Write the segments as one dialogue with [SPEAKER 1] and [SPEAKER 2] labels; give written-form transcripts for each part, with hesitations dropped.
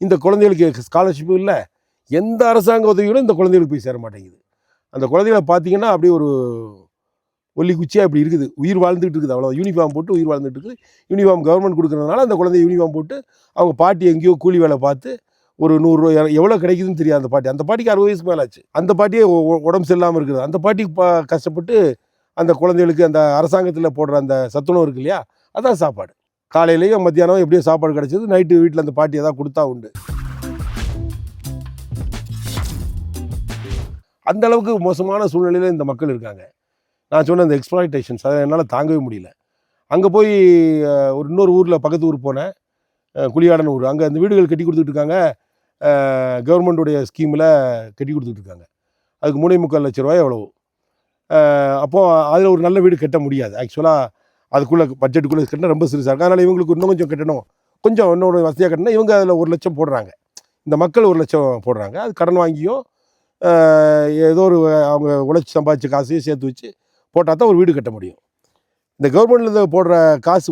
[SPEAKER 1] இந்த குழந்தைகளுக்கு ஸ்காலர்ஷிப்பும் இல்லை, எந்த அரசாங்க உதவிகளும் இந்த குழந்தைகளுக்கு போய் சேர மாட்டேங்குது. அந்த குழந்தைகளை பார்த்தீங்கன்னா அப்படியே ஒரு ஒல்லி குச்சியாக இப்படி இருக்குது, உயிர் வாழ்ந்துட்டு இருக்குது. அவ்வளோ யூனிஃபார்ம் போட்டு உயிர் வாழ்ந்துட்டு இருக்குது. யூனிஃபார்ம் கவர்மெண்ட் கொடுக்குறதுனால அந்த குழந்தை யூனிஃபார்ம் போட்டு அவங்க பாட்டி எங்கேயோ கூலி வேலை பார்த்து ஒரு 100 எவ்வளோ கிடைக்குதுன்னு தெரியாது. அந்த பாட்டிக்கு 60 வயசு மேலே ஆச்சு. அந்த பாட்டியே உடம்பு சரியில்லாமல் இருக்குது. அந்த பாட்டிக்கு கஷ்டப்பட்டு அந்த குழந்தைகளுக்கு அந்த அரசாங்கத்தில் போடுற அந்த சத்துணவு இருக்கு இல்லையா, அதான் சாப்பாடு. காலையிலேயும் மத்தியானம் எப்படியோ சாப்பாடு கிடைச்சது, நைட்டு வீட்டில் அந்த பாட்டி எதாவது கொடுத்தா உண்டு. அந்த அளவுக்கு மோசமான சூழ்நிலையில் இந்த மக்கள் இருக்காங்க. நான் சொன்ன இந்த எக்ஸ்ப்ளாய்டேஷன்ஸ் அதை என்னால் தாங்கவே முடியல. அங்கே போய் இன்னொரு ஊரில் பக்கத்து ஊர் போனேன், குளியாடன் ஊர். அங்கே அந்த வீடுகள் கட்டி கொடுத்துட்டு இருக்காங்க, கவர்மெண்ட்டுடைய ஸ்கீமில் கட்டி கொடுத்துட்டு இருக்காங்க. அதுக்கு 3.25 லட்ச ரூபாய் எவ்வளவு. அப்போது அதில் ஒரு நல்ல வீடு கட்ட முடியாது. ஆக்சுவலாக அதுக்குள்ளே பட்ஜெட்டுக்குள்ளே கட்டினா ரொம்ப சிறுசாக இருக்கும். அதனால் இவங்களுக்கு இன்னும் கொஞ்சம் கட்டணும், கொஞ்சம் இன்னொரு வசதியாக கட்டினா இவங்க அதில் 1 லட்சம் போடுறாங்க. இந்த மக்கள் 1 லட்சம் போடுறாங்க. அது கடன் வாங்கியோ ஏதோ ஒரு அவங்க உழைச்சி சம்பாதிச்ச காசையும் சேர்த்து வச்சு போட்டால் தான் ஒரு வீடு கட்ட முடியும். இந்த கவர்மெண்ட்லேருந்து போடுற காசு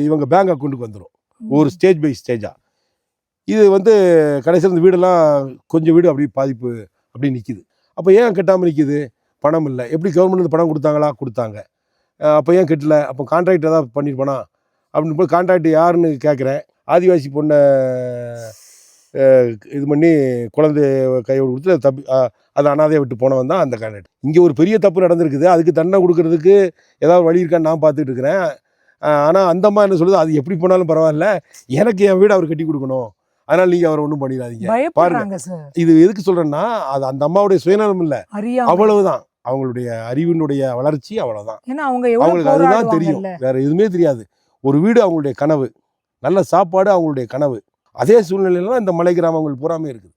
[SPEAKER 1] இவங்க பேங்க் அக்கௌண்ட்டுக்கு வந்துடும், ஒரு ஸ்டேஜ் பை ஸ்டேஜாக. இது கடைசியில் இந்த வீடெல்லாம் கொஞ்சம் வீடு அப்படி பாதிப்பு அப்படி நிற்கிது. அப்போ ஏன் கட்டாமல் நிற்கிது? பணம் இல்லை. எப்படி கவர்மெண்ட்லேருந்து பணம் கொடுத்தாங்களா? கொடுத்தாங்க. அப்போ ஏன் கட்டல? அப்போ கான்ட்ராக்ட் ஏதாவது பண்ணியிருப்பானா அப்படின்னு போய் கான்ட்ராக்ட் யாருன்னு கேட்குறேன். ஆதிவாசி பொண்ணை இது பண்ணி குழந்தை கையோடு கொடுத்து அதை அனாதையை விட்டு போனவன் தான் அந்த கான்ட்ராக்ட். இங்கே ஒரு பெரிய தப்பு நடந்திருக்குது, அதுக்கு தண்டனை கொடுக்கறதுக்கு ஏதாவது வழி இருக்கான்னு நான் பார்த்துட்டு இருக்கிறேன். ஆனால் அந்த அம்மா என்ன சொல்லுது, அது எப்படி போனாலும் பரவாயில்ல, எனக்கு என் வீடு அவர் கட்டி கொடுக்கணும், அதனால் நீங்கள் அவரை ஒன்றும் பண்ணிடாதீங்க. பாருங்க, இது எதுக்கு சொல்கிறேன்னா, அது அந்த அம்மாவுடைய சுயநலம் இல்லை, அவ்வளவுதான். அவங்களுடைய அறிவினுடைய வளர்ச்சி அவ்வளோதான். அவங்களுக்கு அதுதான் தெரியும், வேற எதுவுமே தெரியாது. ஒரு வீடு அவங்களுடைய கனவு, நல்ல சாப்பாடு அவங்களுடைய கனவு. அதே சூழ்நிலையில தான் இந்த மலை கிராமங்கள் பூராமே இருக்குது.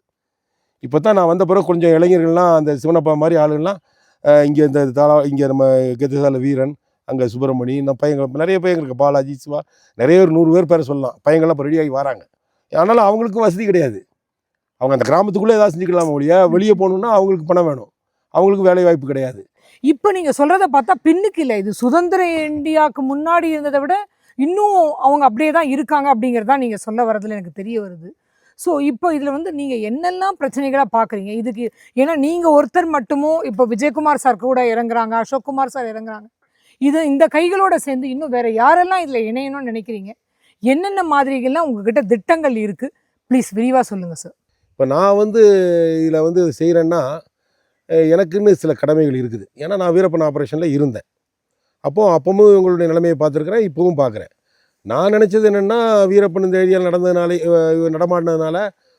[SPEAKER 1] இப்போ தான் நான் வந்த பிறகு கொஞ்சம் இளைஞர்கள்லாம் அந்த சிவனப்பா மாதிரி ஆளுங்கள்லாம் இங்கே இந்த இங்கே நம்ம கெத்தசால வீரன், அங்கே சுப்பிரமணி, நம்ம பையங்கள் நிறைய பையங்க இருக்குது, பாலாஜி, சிவா, நிறைய ஒரு 100 பேர் பேரை சொல்லலாம். பையங்கள்லாம் இப்போ ரெடியாகி வராங்க. ஆனாலும் அவங்களுக்கும் வசதி கிடையாது. அவங்க அந்த கிராமத்துக்குள்ளே ஏதாவது செஞ்சுக்கலாம் ஒழிய வெளியே போகணுன்னா அவங்களுக்கு பணம் வேணும், அவங்களுக்கு வேலை வாய்ப்பு கிடையாது.
[SPEAKER 2] இப்போ நீங்கள் சொல்கிறத பார்த்தா பின்னுக்கு இல்லை, இது சுதந்திர இந்தியாவுக்கு முன்னாடி இருந்ததை விட இன்னும் அவங்க அப்படியே தான் இருக்காங்க அப்படிங்கிறது தான் நீங்கள் சொல்ல வரதுல எனக்கு தெரிய வருது. ஸோ இப்போ இதில் நீங்கள் என்னெல்லாம் பிரச்சனைகளாக பார்க்குறீங்க இதுக்கு? ஏன்னா நீங்கள் ஒருத்தர் மட்டுமும் இப்போ விஜயகுமார் சார் கூட இறங்குறாங்க, அசோக்குமார் சார் இறங்குறாங்க, இந்த கைகளோட சேர்ந்து இன்னும் வேறு யாரெல்லாம் இதில் இணையணும்னு நினைக்கிறீங்க? என்னென்ன மாதிரிகள்லாம் உங்ககிட்ட திட்டங்கள் இருக்குது? ப்ளீஸ் விரிவாக சொல்லுங்கள் சார்.
[SPEAKER 1] இப்போ நான் இதில் செய்கிறேன்னா எனக்குன்னு சில கடமைகள் இருக்குது. ஏன்னா நான் வீரப்பன் ஆப்ரேஷனில் இருந்தேன். அப்பவும் இவங்களுடைய நிலைமையை பார்த்துருக்குறேன், இப்போவும் பார்க்குறேன். நான் நினச்சது என்னென்னா, வீரப்பன் இந்த ஏரியாவில் நடமாடினதுனால,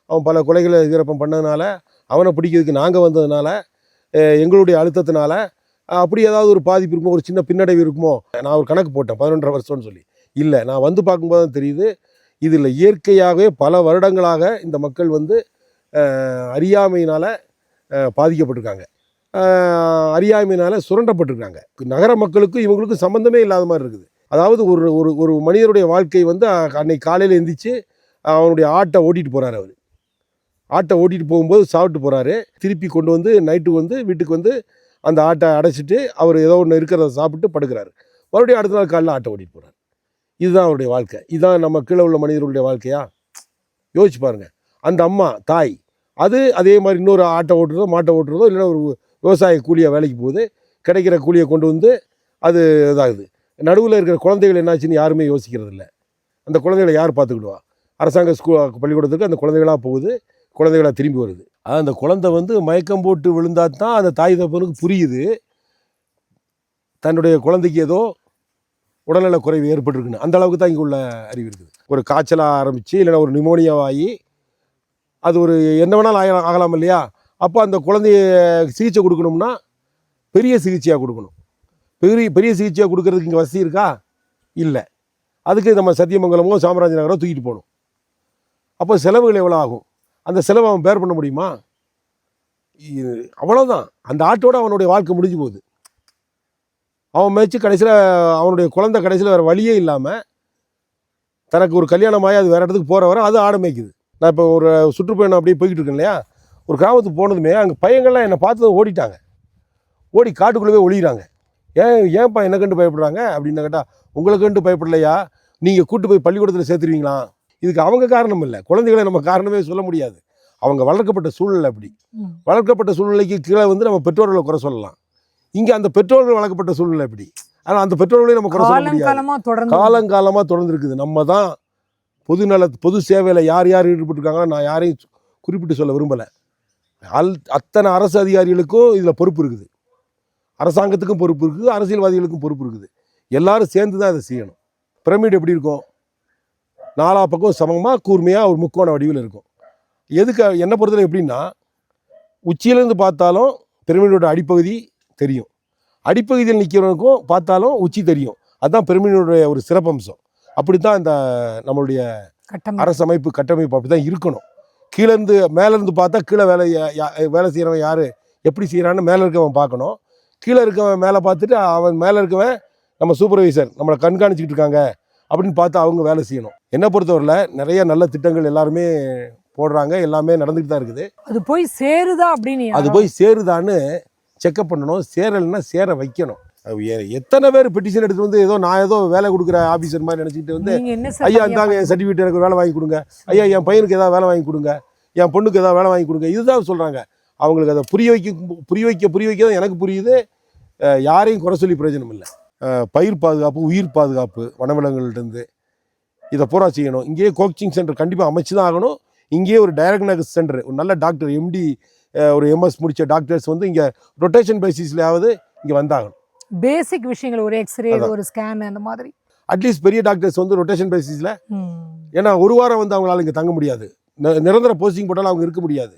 [SPEAKER 1] அவன் பல கொலைகளை வீரப்பன் பண்ணதுனால, அவனை பிடிக்கிறதுக்கு நாங்கள் வந்ததுனால, எங்களுடைய அழுத்தத்தினால அப்படி ஏதாவது ஒரு பாதிப்பு இருக்குமோ, ஒரு சின்ன பின்னடைவு இருக்குமோ. நான் ஒரு கணக்கு போட்டேன் 11.5 வருஷம்னு சொல்லி. இல்லை, நான் பார்க்கும்போது தான் தெரியுது, இதில் இயற்கையாகவே பல வருடங்களாக இந்த மக்கள் அறியாமையினால் பாதிக்கப்பட்டிருக்காங்க, அறியாமையினால் சுரண்டப்பட்டிருக்காங்க. நகர மக்களுக்கும் இவங்களுக்கும் சம்மந்தமே இல்லாத மாதிரி இருக்குது. அதாவது ஒரு மனிதனுடைய வாழ்க்கை அன்னைக்கு காலையில் எழுந்திரிச்சு அவனுடைய ஆட்டை ஓட்டிகிட்டு போகிறாரு. அவர் ஆட்டை ஓட்டிகிட்டு போகும்போது சாப்பிட்டு போகிறாரு, திருப்பி கொண்டு நைட்டு வீட்டுக்கு அந்த ஆட்டை அடைச்சிட்டு அவர் ஏதோ ஒன்று இருக்கிறத சாப்பிட்டு படுக்கிறாரு. மறுபடியும் அடுத்த நாள் காலையில் ஆட்டை ஓட்டிகிட்டு போகிறார். இதுதான் அவருடைய வாழ்க்கை. இதுதான் நம்ம கீழே உள்ள மனிதர்களுடைய வாழ்க்கையா? யோசிச்சு பாருங்கள். அந்த அம்மா தாய் அதே மாதிரி இன்னொரு ஆட்டை ஓட்டுறதோ மாட்டை ஓட்டுறதோ இல்லைன்னா ஒரு விவசாய கூலியாக வேலைக்கு போகுது, கிடைக்கிற கூலியை கொண்டு அது இதாகுது. நடுவில் இருக்கிற குழந்தைகள் என்னாச்சுன்னு யாருமே யோசிக்கிறது இல்லை. அந்த குழந்தைகளை யார் பார்த்துக்கிடுவா? அரசாங்க பள்ளிக்கூடத்துக்கு அந்த குழந்தைகளாக போகுது, குழந்தைகளாக திரும்பி வருது. அந்த குழந்தை மயக்கம் போட்டு விழுந்தால் தான் அந்த தாய் தகப்பனுக்கு புரியுது தன்னுடைய குழந்தைக்கு ஏதோ உடல்நல குறைவு ஏற்பட்டுருக்குன்னு. அந்த அளவுக்கு தான் இங்கே உள்ள அறிவு இருக்குது. ஒரு காய்ச்சலாக ஆரம்பித்து இல்லைன்னா ஒரு நிமோனியாவாகி அது ஒரு என்ன வேணாலும் ஆகலாம் இல்லையா? அப்போ அந்த குழந்தைய சிகிச்சை கொடுக்கணும்னா பெரிய சிகிச்சையாக கொடுக்கணும். பெரிய சிகிச்சையாக கொடுக்கறதுக்கு இங்கே வசதி இருக்கா? இல்லை. அதுக்கு நம்ம சத்தியமங்கலமோ சாமராஜ நகரோ தூக்கிட்டு போகணும். அப்போ செலவுகள் எவ்வளோ ஆகும்? அந்த செலவை அவன் பேர் பண்ண முடியுமா? அவ்வளோதான். அந்த ஆட்டோட அவனுடைய வாழ்க்கை முடிஞ்சு போகுது. அவன் மேய்ச்சி கடைசியில் அவனுடைய குழந்தை கடைசியில் வேறு வழியே இல்லாமல் தனக்கு ஒரு கல்யாணமாகி அது வேறு இடத்துக்கு போகிற வரை அது ஆடு மேய்க்குது. நான் இப்போ ஒரு சுற்றுப்பயணம் அப்படியே போய்கிட்டு இருக்கேன் இல்லையா, ஒரு கிராமத்துக்கு போனதுமே அங்கே பையங்கள்லாம் என்னை பார்த்து ஓடிட்டாங்க, ஓடி காட்டுக்குள்ளே ஒழிகிறாங்க. ஏன்ப்பா என்ன கண்டு பயப்படுறாங்க அப்படின்னு கேட்டால், உங்களை கண்டு பயப்படலையா, நீங்கள் கூட்டு போய் பள்ளிக்கூடத்தில் சேர்த்துருவீங்களா? இதுக்கு அவங்க காரணம் இல்லை, குழந்தைகளை நம்ம காரணமே சொல்ல முடியாது. அவங்க வளர்க்கப்பட்ட சூழ்நிலை அப்படி. வளர்க்கப்பட்ட சூழ்நிலைக்கு கீழே வந்து நம்ம பெற்றோர்களை குறை சொல்லலாம். இங்கே அந்த பெற்றோர்கள் வளர்க்கப்பட்ட சூழ்நிலை எப்படி, ஆனால் அந்த பெற்றோர்களையும் நம்ம குறை சொல்ல முடியாது. காலங்காலமாக தொடர்ந்து இருக்குது. நம்ம தான் பொது சேவையில் யார் யார் ஈடுபட்டிருக்காங்களோ நான் யாரையும் குறிப்பிட்டு சொல்ல விரும்பலை. அத்தனை அரசு அதிகாரிகளுக்கும் இதில் பொறுப்பு இருக்குது, அரசாங்கத்துக்கும் பொறுப்பு இருக்குது, அரசியல்வாதிகளுக்கும் பொறுப்பு இருக்குது. எல்லாரும் சேர்ந்து தான் இதை செய்யணும். பிரமிட் எப்படி இருக்கும், நாலா பக்கம் சமமாக கூர்மையாக ஒரு முக்கோண வடிவில் இருக்கும். எதுக்கு என்னை பொறுத்தவரை எப்படின்னா, உச்சியிலேருந்து பார்த்தாலும் பிரமிடோட அடிப்பகுதி தெரியும், அடிப்பகுதியில் நிற்கிறவனுக்கும் பார்த்தாலும் உச்சி தெரியும். அதுதான் பிரமிடோடைய ஒரு சிறப்பம்சம். அப்படித்தான் இந்த நம்மளுடைய அரசமைப்பு கட்டமைப்பு அப்படி தான் இருக்கணும். கீழேருந்து மேலேருந்து பார்த்தா கீழே வேலை செய்கிறவன் யார் எப்படி செய்கிறான்னு மேலே இருக்கவன் பார்க்கணும். கீழே இருக்கவன் மேலே பார்த்துட்டு அவன் மேலே இருக்கவன் நம்ம சூப்பர்வைசர் நம்மளை கண்காணிச்சிக்கிட்டு இருக்காங்க அப்படின்னு பார்த்து அவங்க வேலை செய்யணும். என்னை பொறுத்தவரையில் நிறைய நல்ல திட்டங்கள் எல்லாருமே போடுறாங்க, எல்லாமே நடந்துக்கிட்டு தான் இருக்குது. அது போய் சேருதா அப்படின்னு, அது போய் சேருதான்னு செக்அப் பண்ணணும். சேரலைன்னா சேர வைக்கணும். எத்தனை பேர் பெட்டிஷன் எடுத்து வந்து நான் வேலை கொடுக்குற ஆஃபீஸர் மாதிரி நினச்சிக்கிட்டு வந்து, ஐயா இந்தாங்க என் சர்டிஃபிகேட் எனக்கு வேலை வாங்கி கொடுங்க, ஐயா என் பையனுக்கு ஏதாவது வேலை வாங்கி கொடுங்க, என் பொண்ணுக்கு ஏதாவது வேலை வாங்கி கொடுங்க, இதுதான் சொல்கிறாங்க. அவங்களுக்கு அதை புரிய வைக்க தான் எனக்கு புரியுது. யாரையும் குறை சொல்லி பிரயோஜனம் இல்லை. பயிர் பாதுகாப்பு, உயிர் பாதுகாப்பு, வனவிலங்குகள்லேருந்து இதை பூரா செய்யணும். இங்கேயே கோச்சிங் சென்டர் கண்டிப்பாக அமைச்சு தான் ஆகணும். இங்கேயே ஒரு டயக்னாஸ்டிக் சென்டர், ஒரு நல்ல டாக்டர், எம்டி, ஒரு எம்எஸ் முடித்த டாக்டர்ஸ் வந்து இங்கே ரொட்டேஷன் பேசிஸ்லையாவது இங்கே வந்தாகணும். பேசிக் விஷயங்கள், ஒரு எக்ஸ்ரே, ஒரு ஸ்கேன், அந்த மாதிரி அட்லீஸ்ட் பெரிய டாக்டர்ஸ் வந்து ரொட்டேஷன் பேசிஸில். ஏன்னா ஒரு வாரம் வந்து அவங்களால இங்கே தங்க முடியாது, நிரந்தர போஸ்டிங் போட்டாலும் அவங்க இருக்க முடியாது.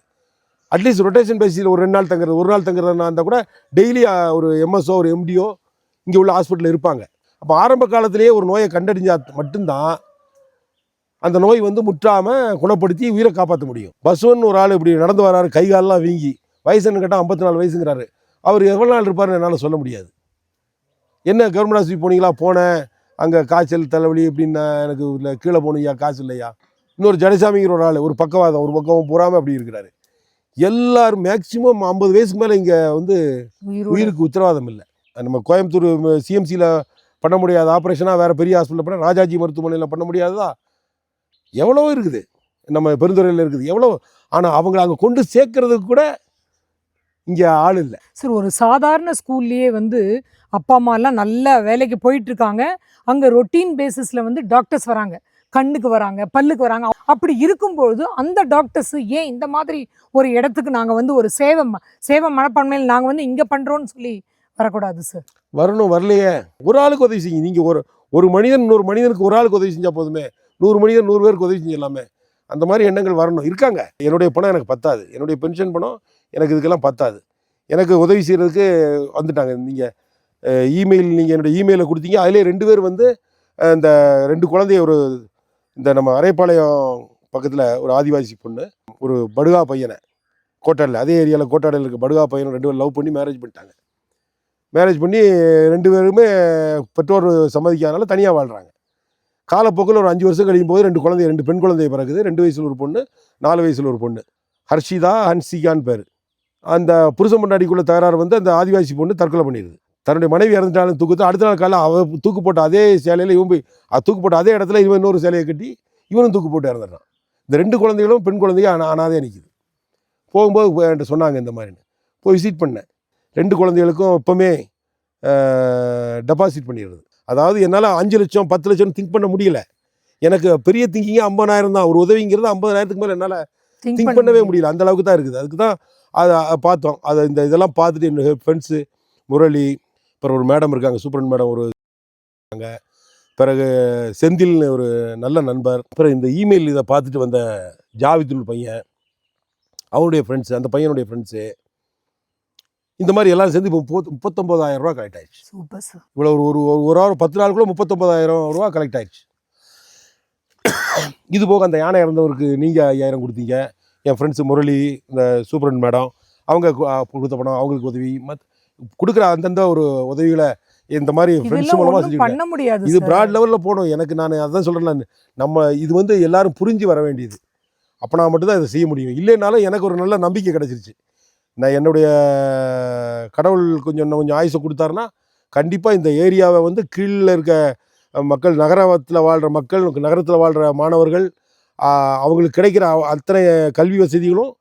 [SPEAKER 1] அட்லீஸ்ட் ரொட்டேஷன் பேசிஸில் ஒரு 2 நாள் தங்குறது, ஒரு நாள் தங்குறதுனா இருந்தால் கூட டெய்லி ஒரு எம்எஸ்ஓ ஒரு எம்டிஓ இங்கே உள்ள ஹாஸ்பிட்டலில் இருப்பாங்க. அப்போ ஆரம்ப காலத்திலேயே ஒரு நோயை கண்டறிஞ்சால் மட்டும்தான் அந்த நோய் வந்து முற்றாமல் குணப்படுத்தி உயிரை காப்பாற்ற முடியும். பசுவன் ஒரு ஆள் இப்படி நடந்து வராரு, கை காலெலாம் வீங்கி, வயசுன்னு கேட்டால் 54 வயசுங்கிறாரு. அவர் எவ்வளோ நாள் இருப்பார்னு என்னால் சொல்ல முடியாது. என்ன கவர்மெண்ட் ஹாஸ்பிட்டல் போனீங்களா, போனேன், அங்கே காய்ச்சல் தலைவலி எப்படின்னா எனக்கு இல்லை, கீழே போனீங்க காசு இல்லையா. இன்னொரு ஜடசாமிங்கிற ஒரு ஆள், ஒரு பக்கவாதம், ஒரு பக்கம் பூராமல் அப்படி இருக்கிறாரு. எல்லாரும் மேக்சிமம் 50 வயசுக்கு மேலே இங்கே வந்து உயிருக்கு உத்தரவாதம் இல்லை. நம்ம கோயம்புத்தூர் சிஎம்சியில் பண்ண முடியாத ஆப்ரேஷனாக வேறு பெரிய ஹாஸ்பிட்டலில் பண்ண, ராஜாஜி மருத்துவமனையில் பண்ண முடியாததா, எவ்வளோ இருக்குது, நம்ம பெருந்துறையில் இருக்குது எவ்வளோ. ஆனால் அவங்கள அங்கே கொண்டு சேர்க்கறதுக்கு கூட இங்கே ஆள் இல்லை. சார், ஒரு சாதாரண ஸ்கூல்லையே வந்து அப்பா அம்மா எல்லாம் நல்ல வேலைக்கு போயிட்டு இருக்காங்க. அங்கே ரொட்டீன் பேசிஸில் வந்து டாக்டர்ஸ் வராங்க, கண்ணுக்கு வராங்க, பல்லுக்கு வராங்க. அப்படி இருக்கும்பொழுது அந்த டாக்டர்ஸ் ஏன் இந்த மாதிரி ஒரு இடத்துக்கு நாங்கள் வந்து ஒரு சேவை மனப்பான்மையில் நாங்கள் வந்து இங்கே பண்ணுறோன்னு சொல்லி வரக்கூடாது சார்? வரணும், வரலையே. ஒரு ஆளுக்கு உதவி செய்யுங்க. நீங்கள் ஒரு மனிதன் இன்னொரு மனிதனுக்கு ஒரு ஆளுக்கு உதவி செஞ்சால் போதுமே. 100 மனிதன் 100 பேருக்கு உதவி செஞ்சிடலாமே. அந்த மாதிரி எண்ணங்கள் வரணும். இருக்காங்க. என்னுடைய பணம் எனக்கு பத்தாது, என்னுடைய பென்ஷன் பணம் எனக்கு இதுக்கெல்லாம் பத்தாது. எனக்கு உதவி செய்கிறதுக்கு வந்துட்டாங்க. நீங்கள் இமெயில், நீங்கள் என்னுடைய இமெயிலை கொடுத்தீங்க, அதிலே 2 பேர் வந்து இந்த 2 குழந்தைய, ஒரு இந்த நம்ம அரைப்பாளையம் பக்கத்தில் ஒரு ஆதிவாசி பொண்ணு, ஒரு படுகா பையனை, கோட்டாடில், அதே ஏரியாவில் கோட்டாடில் இருக்க படுகா பையனை 2 பேர் லவ் பண்ணி மேரேஜ் பண்ணிட்டாங்க. மேரேஜ் பண்ணி 2 பேருமே பெற்றோர் சம்மதிக்காதனால தனியாக வாழ்கிறாங்க. காலப்போக்கில் ஒரு 5 வருஷம் கழியும் போது 2 பெண் குழந்தை பிறகுது. 2 வயசில் ஒரு பொண்ணு, 4 வயசில் ஒரு பொண்ணு. ஹர்ஷிதா, ஹன்சிகான்னு பேர். அந்த புருஷன் பொண்டாட்டிக்குள்ள தகராறு வந்து அந்த ஆதிவாசி பொண்ணு தற்கொலை பண்ணிடுது. தன்னுடைய மனைவி இறந்துட்டாலும் தூக்குத்து, அடுத்த நாள் காலையில் அவள் தூக்கு போட்ட அதே சேலையில் இவன் போய் தூக்கு போட்ட அதே இடத்துல இவன் இன்னொரு சேலையை கட்டி இவனும் தூக்கு போட்டு இறந்துடுறான். இந்த 2 குழந்தைகளும் பெண் குழந்தைங்க அனாதையாக நிற்கிது. போகும்போது என்கிட்ட சொன்னாங்க இந்த மாதிரின்னு. போய் விசிட் பண்ணேன். 2 குழந்தைகளுக்கும் எப்போவுமே டெபாசிட் பண்ணிடுறது. அதாவது என்னால் 5 லட்சம் 10 லட்சம் திங்க் பண்ண முடியல. எனக்கு பெரிய திங்கிங்க 50,000 தான். ஒரு உதவிங்கிறது 50,000க்கு மேலே என்னால் திங்க் பண்ணவே முடியல. அந்த அளவுக்கு தான் இருக்குது. அதுக்கு தான் அதை பார்த்தோம். அதை இதெல்லாம் பார்த்துட்டு என்னோட ஃப்ரெண்ட்ஸு முரளி, அப்புறம் ஒரு மேடம் இருக்காங்க, சூப்பரன் மேடம் ஒரு இருக்காங்க, பிறகு செந்தில்னு ஒரு நல்ல நண்பர், அப்புறம் இந்த இமெயில் இதை பார்த்துட்டு வந்த ஜாவித்துல் பையன், அவனுடைய ஃப்ரெண்ட்ஸு, அந்த பையனுடைய ஃப்ரெண்ட்ஸு, இந்த மாதிரி எல்லாம் சேர்ந்து இப்போ 39,000 ரூபா கலெக்ட் ஆயிடுச்சு. Super sir. இவ்வளோ ஒரு வாரம் 10 நாளுக்குள்ள 39,000 ரூபா கலெக்ட் ஆயிடுச்சு. இது போக அந்த யானை இறந்தவருக்கு நீங்கள் 5,000 கொடுத்தீங்க. என் ஃப்ரெண்ட்ஸு முரளி, இந்த சூப்பரன் மேடம், அவங்க கொடுத்த பணம், அவங்களுக்கு உதவி கொடுக்குற அந்தந்த ஒரு உதவிகளை இந்த மாதிரி ஃப்ரெண்ட்ஸ் மூலமாக செஞ்சு இது ப்ராட் லெவலில் போகணும். எனக்கு நான் அதான் சொல்கிறேன், நம்ம இது வந்து எல்லாரும் புரிஞ்சு வர வேண்டியது. அப்போ நான் மட்டும்தான் இதை செய்ய முடியும். இல்லைனாலும் எனக்கு ஒரு நல்ல நம்பிக்கை கிடச்சிருச்சு. நான் என்னுடைய கடவுள் கொஞ்சம் ஆயுசை கொடுத்தாருன்னா கண்டிப்பாக இந்த ஏரியாவை வந்து கீழே இருக்க மக்கள், நகரத்தில் வாழ்கிற மக்கள், நகரத்தில் வாழ்கிற மாணவர்கள், அவங்களுக்கு கிடைக்கிற அத்தனை கல்வி வசதிகளும்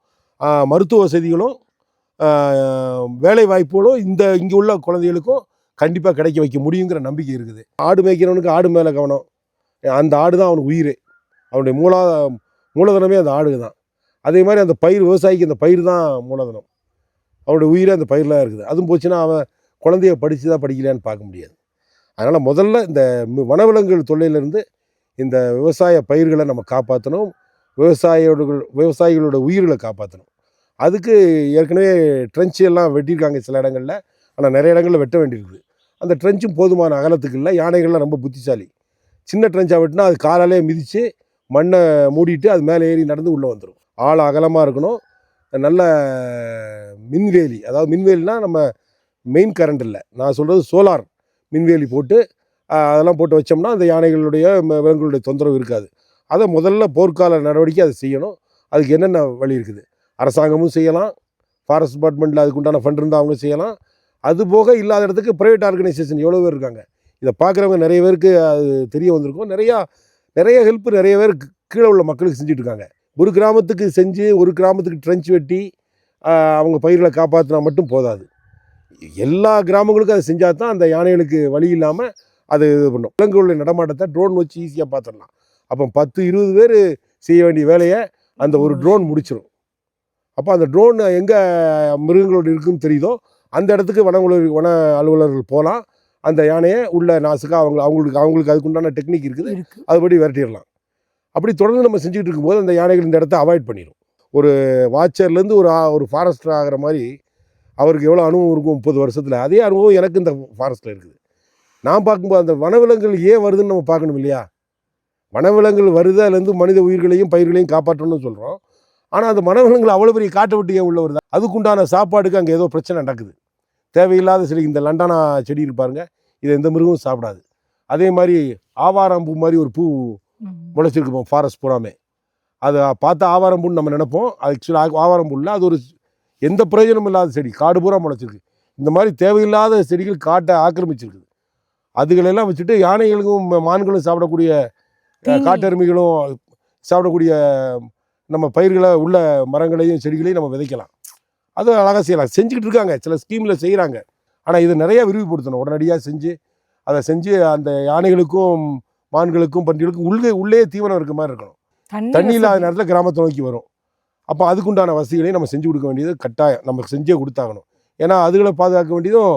[SPEAKER 1] மருத்துவ வசதிகளும் வேலை வாய்ப்புகளும் இங்கே உள்ள குழந்தைகளுக்கும் கண்டிப்பாக கிடைக்க வைக்க முடியுங்கிற நம்பிக்கை இருக்குது. ஆடு மேய்க்கிறவனுக்கு ஆடு மேலே கவனம், அந்த ஆடு தான் அவனுக்கு உயிர், அவனுடைய மூலதனமே அந்த ஆடு தான். அதே மாதிரி அந்த பயிர், விவசாயிக்கு அந்த பயிர் தான் மூலதனம், அவனுடைய உயிரே அந்த பயிரெலாம் இருக்குது. அதுவும் போச்சுன்னா அவன் குழந்தைய படித்து தான் படிக்கலையான்னு பார்க்க முடியாது. அதனால் முதல்ல இந்த வனவிலங்குகள் தொல்லையிலேருந்து இந்த விவசாய பயிர்களை நம்ம காப்பாற்றணும், விவசாயிகளோட உயிர்களை காப்பாற்றணும். அதுக்கு ஏற்கனவே ட்ரென்ச்சு எல்லாம் வெட்டியிருக்காங்க சில இடங்களில், ஆனால் நிறைய இடங்களில் வெட்ட வேண்டியிருக்குது. அந்த ட்ரென்ச்சும் போதுமான அகலத்துக்கு இல்லை. யானைகள்லாம் ரொம்ப புத்திசாலி, சின்ன ட்ரென்ச்சாக வெட்டினா அது காலாலே மிதித்து மண்ணை மூடிட்டு அது மேலே ஏறி நடந்து உள்ளே வந்துடும். ஆழ அகலமாக இருக்கணும். நல்ல மின்வேலி, அதாவது மின்வேலினா நம்ம மெயின் கரண்ட் இல்லை, நான் சொல்கிறது சோலார் மின்வேலி போட்டு அதெல்லாம் போட்டு வச்சோம்னா அந்த யானைகளுடைய விலங்குகளுடைய தொந்தரவு இருக்காது. அதை முதல்ல போர்க்கால நடவடிக்கை அதை செய்யணும். அதுக்கு என்னென்ன வழி இருக்குது, அரசாங்கமும் செய்யலாம், ஃபாரஸ்ட் டிபார்ட்மெண்ட்டில் அதுக்குண்டான ஃபண்ட் இருந்தால் அவங்க செய்யலாம். அது போக இல்லாத இடத்துக்கு ப்ரைவேட் ஆர்கனைசேஷன் எவ்வளோ பேர் இருக்காங்க, இதை பார்க்குறவங்க நிறைய பேருக்கு அது தெரிய வந்திருக்கும். நிறைய ஹெல்ப் நிறைய பேர் கீழே உள்ள மக்களுக்கு செஞ்சுட்டு இருக்காங்க. ஒரு கிராமத்துக்கு செஞ்சு ஒரு கிராமத்துக்கு ட்ரென்ச் வெட்டி அவங்க பயிர்களை காப்பாற்றினா மட்டும் போதாது, எல்லா கிராமங்களுக்கும் அதை செஞ்சால் தான் அந்த யானைகளுக்கு வழி இல்லாமல் அது இது பண்ணும். விலங்குகளுடைய நடமாட்டத்தை ட்ரோன் வச்சு ஈஸியாக பார்த்துடலாம். அப்போ 10-20 பேர் செய்ய வேண்டிய வேலையை அந்த ஒரு ட்ரோன் முடிச்சிடும். அப்போ அந்த ட்ரோன் எங்கே மிருகங்களோடு இருக்குன்னு தெரியுதோ அந்த இடத்துக்கு வன அலுவலர்கள் போகலாம். அந்த யானையை உள்ள நாசுக்காக அவங்களுக்கு அதுக்குண்டான டெக்னிக் இருக்குது, அதுபடி விரட்டிடலாம். அப்படி தொடர்ந்து நம்ம செஞ்சுக்கிட்டு இருக்கும்போது அந்த யானைகள் இந்த இடத்த அவாய்ட் பண்ணிடும். ஒரு வாட்சர்லேருந்து ஒரு ஃபாரஸ்டர் ஆகிற மாதிரி அவருக்கு எவ்வளோ அனுபவம் இருக்கும் 30 வருஷத்தில், அதே அனுபவம் எனக்கு இந்த ஃபாரஸ்ட்டில் இருக்குது. நான் பார்க்கும்போது அந்த வனவிலங்குகள் ஏன் வருதுன்னு நம்ம பார்க்கணும் இல்லையா. வனவிலங்குகள் வருது, அதுலேருந்து மனித உயிர்களையும் பயிர்களையும் காப்பாற்றணும்னு சொல்கிறோம். ஆனால் அந்த வனவிலங்குகள் அவ்வளோ பெரிய காட்டை விட்டு ஏன் உள்ள வருது, அதுக்குண்டான சாப்பாடுக்கு அங்கே ஏதோ பிரச்சனை நடக்குது. தேவையில்லாத செடி, இந்த லண்டானா செடி இருப்பாருங்க, இதை எந்த மிருகமும் சாப்பிடாது. அதே மாதிரி ஆவாரம்பூ மாதிரி ஒரு பூ முளைச்சிருக்குப்போம் ஃபாரஸ்ட் பூராமே, அதை பார்த்தா ஆவாரம்பூன்னு நம்ம நினைப்போம். ஆக்சுவலாக ஆவாரம்பூ இல்லை, அது ஒரு எந்த பிரயோஜனமும் இல்லாத செடி, காடு பூரா முளைச்சிருக்கு. இந்த மாதிரி தேவையில்லாத செடிகள் காட்டை ஆக்கிரமிச்சிருக்குது. அதுகளெல்லாம் வச்சுட்டு யானைகளுக்கும் மான்களும் சாப்பிடக்கூடிய, காட்டெருமைகளும் சாப்பிடக்கூடிய நம்ம பயிர்களை உள்ள மரங்களையும் செடிகளையும் நம்ம விதைக்கலாம். அது அழகாக செய்யலாம், செஞ்சுக்கிட்டு இருக்காங்க, சில ஸ்கீமில் செய்கிறாங்க. ஆனால் இதை நிறையா விரிவுபடுத்தணும். உடனடியாக செஞ்சு அந்த யானைகளுக்கும் மான்களுக்கும் பன்றிகளுக்கும் உள்ளே தீவனம் இருக்க மாதிரி இருக்கணும். தண்ணி இல்லாத நேரத்தில் கிராமத்தை நோக்கி வரும். அப்போ அதுக்குண்டான வசதிகளையும் நம்ம செஞ்சு கொடுக்க வேண்டியது கட்டாயம், நம்ம செஞ்சே கொடுத்தாகணும். ஏன்னா அதுகளை பாதுகாக்க வேண்டியதும்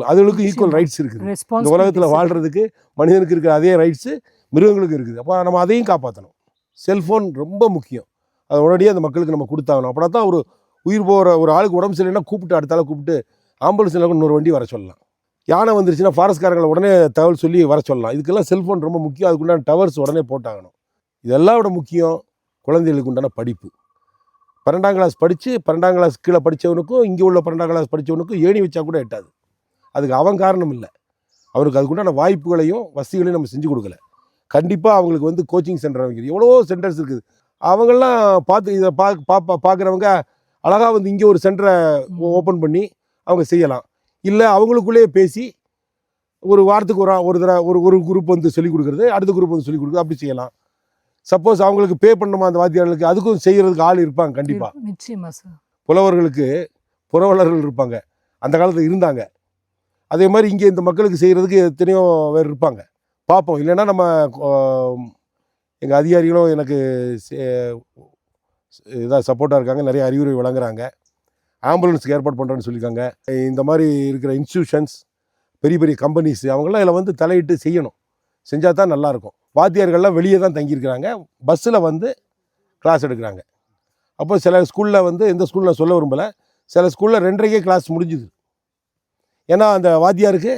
[SPEAKER 1] அதுகளுக்கும் ஈக்குவல் ரைட்ஸ் இருக்குது. இந்த உலகத்தில் வாழ்கிறதுக்கு மனிதனுக்கு இருக்கிற அதே ரைட்ஸு மிருகங்களுக்கு இருக்குது. அப்போ நம்ம அதையும் காப்பாற்றணும். செல்ஃபோன் ரொம்ப முக்கியம், அதை உடனடியாக அந்த மக்களுக்கு நம்ம கொடுத்தாகணும். அப்படின்னா தான் ஒரு உயிர் போகிற ஒரு ஆளுக்கு உடம்பு சரியில்லைன்னா அடுத்தால கூப்பிட்டு ஆம்புலன்ஸில் இன்னொரு வண்டி வர சொல்லலாம். யானை வந்துருச்சுன்னா ஃபாரஸ்ட்காரங்களை உடனே தகவல் சொல்லி வர சொல்லலாம். இதுக்கெல்லாம் செல்ஃபோன் ரொம்ப முக்கியம். அதுக்குண்டான டவர்ஸ் உடனே போட்டாகணும். இதெல்லாம் விட முக்கியம் குழந்தைகளுக்கு உண்டான படிப்பு. 12ஆம் கிளாஸ் படித்து 12ஆம் கிளாஸ் கீழே படித்தவனுக்கும் இங்கே உள்ள 12ஆம் கிளாஸ் படித்தவனுக்கும் ஏணி வச்சா கூட எட்டாது. அதுக்கு அவன் காரணம் இல்லை, அவனுக்கு அதுக்குண்டான வாய்ப்புகளையும் வசதிகளையும் நம்ம செஞ்சு கொடுக்கல. கண்டிப்பாக அவங்களுக்கு கோச்சிங் சென்டர் வைக்கிறது, எவ்வளவோ சென்டர்ஸ் இருக்குது. அவங்கெல்லாம் பார்த்து இதை பார்க்குறவங்க அழகாக இங்கே ஒரு சென்டரை ஓப்பன் பண்ணி அவங்க செய்யலாம். இல்லை அவங்களுக்குள்ளேயே பேசி ஒரு வாரத்துக்கு ஒரு தடவை ஒரு குரூப் சொல்லிக் கொடுக்குறது, அடுத்த குரூப் சொல்லிக் கொடுக்குறது, அப்படி செய்யலாம். சப்போஸ் அவங்களுக்கு பே பண்ணணுமா அந்த வாத்தியார்களுக்கு, அதுக்கும் செய்கிறதுக்கு ஆள் இருப்பாங்க கண்டிப்பாக.
[SPEAKER 2] நிச்சயமா சார்.
[SPEAKER 1] புரவலர்கள் இருப்பாங்க, அந்த காலத்தில் இருந்தாங்க. அதே மாதிரி இங்கே இந்த மக்களுக்கு செய்கிறதுக்கு எத்தனையோ பேர் இருப்பாங்க, பார்ப்போம். இல்லைன்னா நம்ம எங்கள் அதிகாரிகளும் எனக்கு இதாக சப்போர்ட்டாக இருக்காங்க, நிறைய அறிவுரை வழங்குறாங்க. ஆம்புலன்ஸுக்கு ஏற்பாடு பண்ணுறேன்னு சொல்லியிருக்காங்க. இந்த மாதிரி இருக்கிற இன்ஸ்டியூஷன்ஸ், பெரிய பெரிய கம்பெனிஸ், அவங்களாம் இதில் தலையிட்டு செய்யணும். செஞ்சால் தான் நல்லாயிருக்கும். வாத்தியார்கள்லாம் வெளியே தான் தங்கியிருக்கிறாங்க, பஸ்ஸில் கிளாஸ் எடுக்கிறாங்க. அப்போ சில ஸ்கூலில் எந்த ஸ்கூலில் நான் சொல்ல விரும்பலை, சில ஸ்கூலில் 2:30க்கே கிளாஸ் முடிஞ்சுது. ஏன்னா அந்த வாத்தியாருக்கு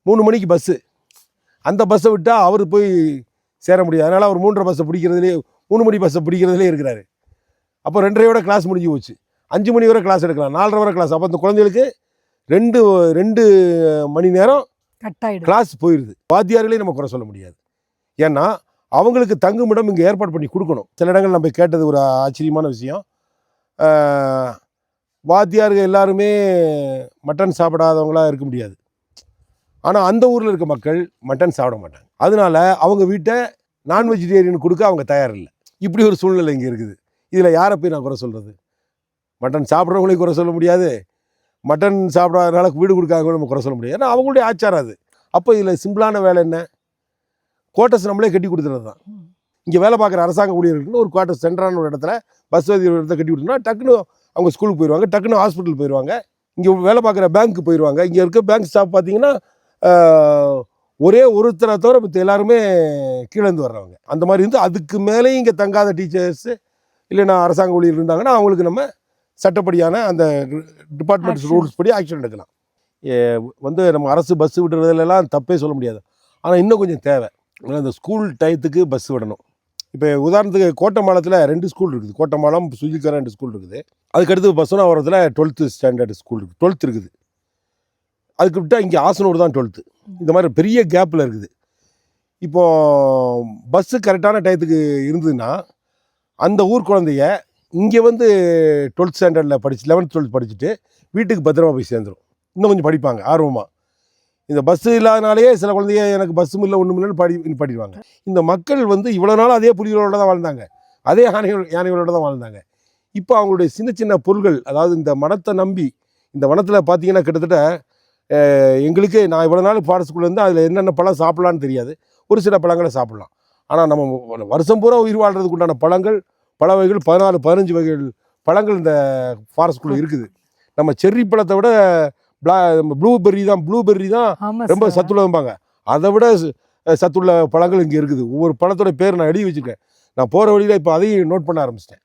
[SPEAKER 1] 3 மணிக்கு பஸ்ஸு, அந்த பஸ்ஸை விட்டால் அவர் போய் சேர முடியாது. அதனால் அவர் 3:30 பஸ்ஸை பிடிக்கிறதுலே 3 மணி பஸ்ஸை பிடிக்கிறதுலே இருக்கிறாரு. அப்போ 2:30யோட கிளாஸ் முடிஞ்சு போச்சு. 5 மணி வரை கிளாஸ் எடுக்கலாம், 4:30 வரை கிளாஸ். அப்போ அந்த குழந்தைகளுக்கு 2 மணி நேரம் கிளாஸ் போயிடுது. வாத்தியார்களையும் நம்ம குறை சொல்ல முடியாது, ஏன்னா அவங்களுக்கு தங்குமிடம் இங்கே ஏற்பாடு பண்ணி கொடுக்கணும். சில இடங்கள் நம்ம கேட்டது ஒரு ஆச்சரியமான விஷயம், வாத்தியார்கள் எல்லாருமே மட்டன் சாப்பிடாதவங்களாக இருக்க முடியாது. ஆனால் அந்த ஊரில் இருக்க மக்கள் மட்டன் சாப்பிட மாட்டாங்க. அதனால அவங்க வீட்டை நான் வெஜிடேரியன் கொடுக்க அவங்க தயார் இல்லை. இப்படி ஒரு சூழ்நிலை இங்கே இருக்குது. இதில் யாரை போய் நான் குறை சொல்கிறது? மட்டன் சாப்பிட்றவங்களையும் குறை சொல்ல முடியாது, மட்டன் சாப்பிடாதனால வீடு கொடுக்காதவங்களும் நம்ம குறை சொல்ல முடியாது. ஏன்னா அவங்களுடைய ஆச்சாரம் அது. அப்போ இதில் சிம்பிளான வேலை என்ன? குவார்ட்டர்ஸ் நம்மளே கட்டி கொடுத்துறது தான். இங்கே வேலை பார்க்குற அரசாங்க ஊழியர்களுக்குன்னு ஒரு குவார்ட்டர்ஸ் சென்டரான ஒரு இடத்துல பஸ் வசதி ஒரு இடத்துல கட்டி கொடுத்தோம்னா டக்குன்னு அவங்க ஸ்கூலுக்கு போயிடுவாங்க, டக்குன்னு ஹாஸ்பிட்டல் போயிடுவாங்க, இங்கே வேலை பார்க்குற பேங்க்கு போயிடுவாங்க. இங்கே இருக்க பேங்க் ஸ்டாஃப் பார்த்தீங்கன்னா ஒரே ஒருத்தரை தவிர மற்ற எல்லாருமே கீழேருந்து வர்றவங்க. அந்த மாதிரி இருந்து அதுக்கு மேலேயும் இங்கே தங்காத டீச்சர்ஸு இல்லைன்னா அரசாங்க ஊழியர் இருந்தாங்கன்னா அவங்களுக்கு நம்ம சட்டப்படியான அந்த டிபார்ட்மெண்ட் ரூல்ஸ் படி ஆக்ஷன் எடுக்கலாம். வந்து நம்ம அரசு பஸ் விடுறதுலாம் தப்பே சொல்ல முடியாது. ஆனால் இன்னும் கொஞ்சம் தேவை. அந்த ஸ்கூல் டயத்துக்கு பஸ் விடணும். இப்போ உதாரணத்துக்கு கோட்டமாலத்தில் 2 ஸ்கூல் இருக்குது. கோட்டமாலம், சுஜிக்கரை 2 ஸ்கூல் இருக்குது. அதுக்கடுத்து பஸ்வனாபுரத்தில் 12th ஸ்டாண்டர்ட் ஸ்கூல் இருக்குது, 12th இருக்குது. அதுக்கு விட்டால் இங்கே ஆசனூர் தான் 12th. இந்த மாதிரி பெரிய கேப்பில் இருக்குது. இப்போது பஸ்ஸு கரெக்டான டயத்துக்கு இருந்ததுன்னா அந்த ஊர் குழந்தைய இங்கே வந்து 12th ஸ்டாண்டர்டில் படிச்சு 11th 12th படிச்சுட்டு வீட்டுக்கு பத்திரமா போய் சேர்ந்துடும். இன்னும் கொஞ்சம் படிப்பாங்க ஆர்வமாக. இந்த பஸ்ஸு இல்லாதனாலேயே சில குழந்தைய எனக்கு பஸ்ஸும் இல்லை ஒன்றும் இல்லைன்னு படிப்பாங்க. இந்த மக்கள் வந்து இவ்வளோ நாள் அதே புலிகளோட தான் வாழ்ந்தாங்க, அதே யானைகளோட தான் வாழ்ந்தாங்க. இப்போ அவங்களுடைய சின்ன சின்ன பொருள்கள், அதாவது இந்த மனத்தை நம்பி, இந்த வனத்தில் பார்த்தீங்கன்னா கிட்டத்தட்ட எங்களுக்கு நான் இவ்வளோ நாள் ஃபாரஸ்ட்குள்ளே இருந்து அதில் என்னென்ன பழம் சாப்பிட்லான்னு தெரியாது. ஒரு சில பழங்களை சாப்பிட்லாம். ஆனால் நம்ம வருஷம் பூரா உயிர் வாழ்கிறதுக்கு உண்டான பழங்கள், பழ வகைகள் 14-15 வகைகள் பழங்கள் இந்த ஃபாரஸ்ட்குள்ளே இருக்குது. நம்ம செர்ரி பழத்தை விட ப்ளூபெர்ரி தான் ரொம்ப சத்துள்ளதும்பாங்க. அதை விட சத்துள்ள பழங்கள் இங்கே இருக்குது. ஒவ்வொரு பழத்தோட பேர் நான் எழுதி வச்சுருக்கேன். நான் போகிற வழியில் இப்போ அதையும் நோட் பண்ண ஆரம்பிச்சிட்டேன்.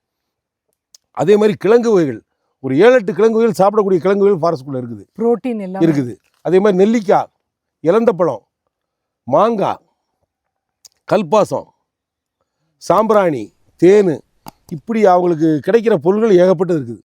[SPEAKER 1] அதே மாதிரி கிழங்கு வகைகள், ஒரு 7-8 கிழங்கு வகைகள், சாப்பிடக்கூடிய கிழங்கு வகைகள் ஃபாரஸ்ட்குள்ளே இருக்குது,
[SPEAKER 2] புரோட்டீன் எல்லாம்
[SPEAKER 1] இருக்குது. அதே மாதிரி நெல்லிக்காய், இலந்தப்பழம், மாங்காய், கல்பாசம், சாம்பிராணி, தேன், இப்படி அவங்களுக்கு கிடைக்கிற பொருள்கள் ஏகப்பட்டது இருக்குது.